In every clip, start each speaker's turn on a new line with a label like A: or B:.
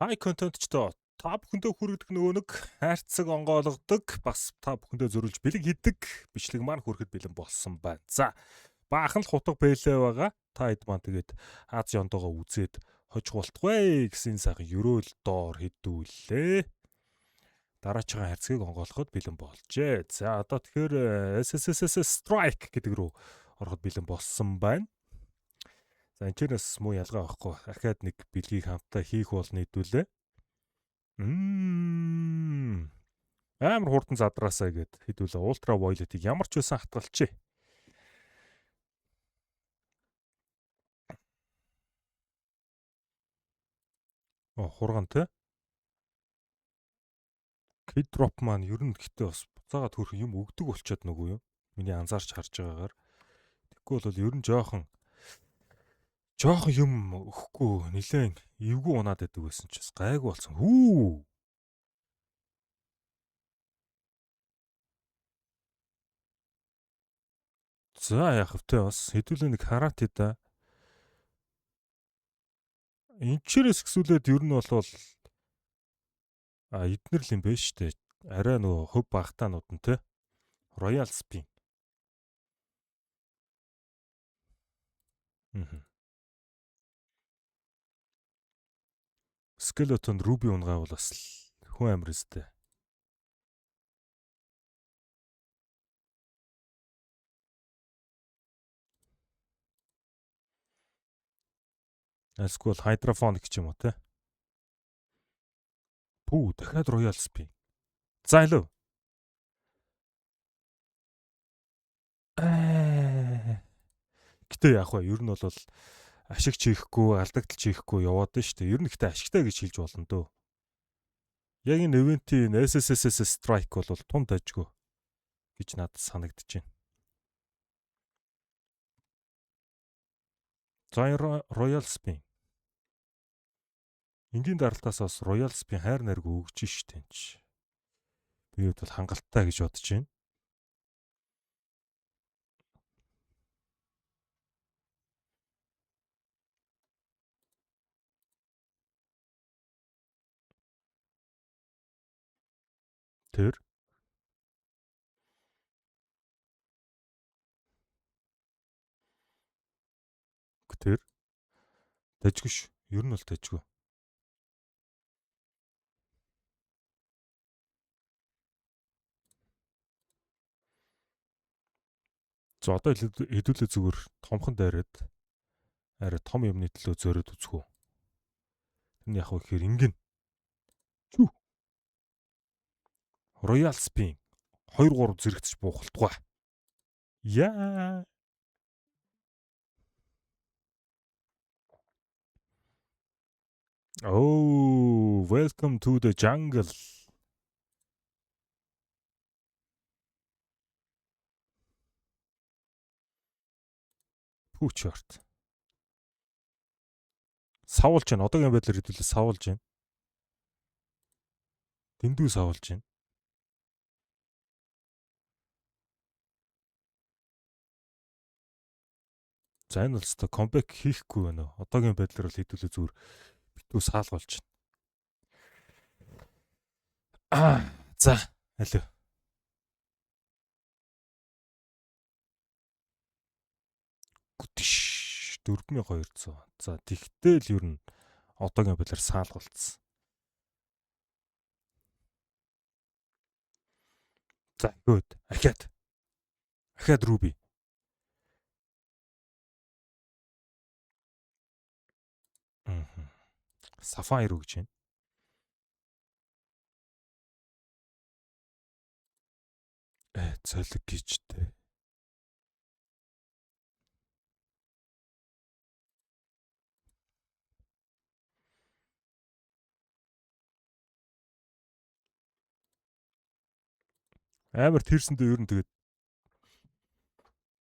A: High content-чтой та бүхэндээ хүргэдэг нөгөө нэг хайрцаг онгойлгодог бас та бүхэндээ зөрүүлж бэлэг хийдэг бичлэг маань хүрэхэд бэлэн болсон байна. За баахан л хутга бэлээ байгаа. Та хэд маань тэгээд Аз ёндоогоо үзээд хожих болтугай гэсэн сайхан ерөөл доор хэдүүлээ. Дараачихан хайрцгийг онгойлгоход бэлэн болжээ. За одоо тэгэхээр SSS Strike гэдэг рүү ороход бэлэн болсон байна. За энэчнээс муу ялгаа байхгүй. Ахаад нэг бэлгийг хамтаа хийх бол нийтүүлээ. Амар хурдан задраасаа гээд хэдүүлээ ультра виолетийг ямар ч байсан хатгалчээ. Хурган те. Kid drop маань ер нь гэтээ бас буцаагаад хөрх юм өгдөг болчиход нөгөө юу. Миний анзаарч харж байгаагаар. Тэгэхгүй бол ер нь жоохон юм өгөхгүй нилээн эвгүй унаад байдаг байсан ч бас гайгүй болсон. Хүү. За яах вэ бас хэдүүлээ нэг хараат да. Энчээрээс гисүүлээд ер нь бол эднэр л юм байна штэ. Арай нөгөө хөв багтаанууд нь те. Royal Spin. Skeleton Ruby унгаа бол бас хүн амир өстэй. Эсвэл Hydrophonic ч юм уу те. Пүү дахиад Royal Spin. За илүү. Гэтэ яах вэ? Ер нь бол ашиг чихэхгүй, алдагдал чихэхгүй яваад нь штэ. Ер нь гэтэ ашигтай гэж хэлж болно дөө. Яг энэ ивентийн SSS Strike бол тун дажгүй гэж надад санагдаж байна. За Royal Spin. Энгийн даралтаас бас Royal Spin хайр наргүй өгч штэ энэ ч. Би бол хангалттай гэж бодож байна. Тэр дажгүй ш. Ер нь бол дажгүй. За одоо хэдүүлээ зүгээр томхон дайраад арай том юмны төлөө зөөрөд үзэх үү. Тэр нь яг вэ гэхээр ингэн. Royal Spin 2-3 зэрэгцэж буухалтгүй. Яа. Oh, welcome to the jungle. Пүүчорт. Савуулж байна. Одоогийн байдлаар хэдүүлээ савуулж байна. Дэндүү савуулж байна. За энэ бол өстой комбек хийхгүй байна уу? Одоогийн байдлаар бол хэдүүлээ зүгээр битүү саалгуулж байна. За, алив. Гүтш 4200. За, тэгтэл ер нь одоогийн байдлаар саалгуулсан. За, good. Ахаад Ruby. Sapphire өгч байна. Цолиг гэжтэй. Амар тэрсэндээ ер нь тэгээд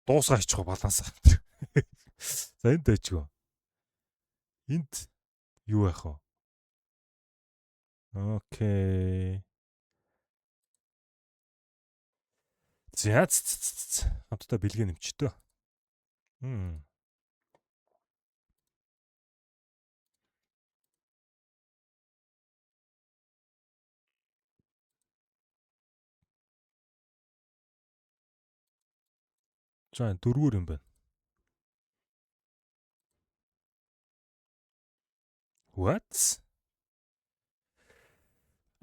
A: дуусгаа хийчих балансаа. За энд дайчгүй. Энд юу яах вэ? Окей. За хамтдаа бэлгээ нэмчтөө. За 4-өөр юм байна. What?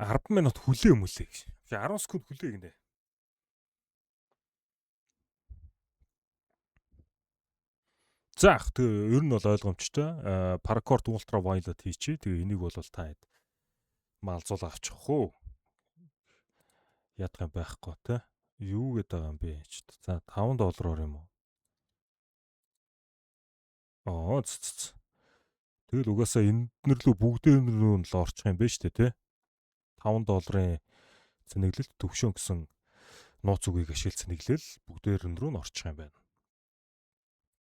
A: 10 минут хүлээ мүлээ гэж. 10 секунд хүлээ гинэ. За тэгээ ер нь бол ойлгомжтой. Paracord Ultra Violet хийчи. Тэгээ энийг бол та маалзуул авчих хөө. Ядах юм байхгүй те. Юу гээд байгаа юм бэ? За $5 юм уу? Тэгэл угаасаа энднэр лөө бүгдээр рүү нь л орчих юм байна шүү дээ, тэ. $5 цэнэглэлт төвшөн гэсэн нууц үгийг ашиглаж цэнэглэл бүгдээр рүү нь орчих юм байна.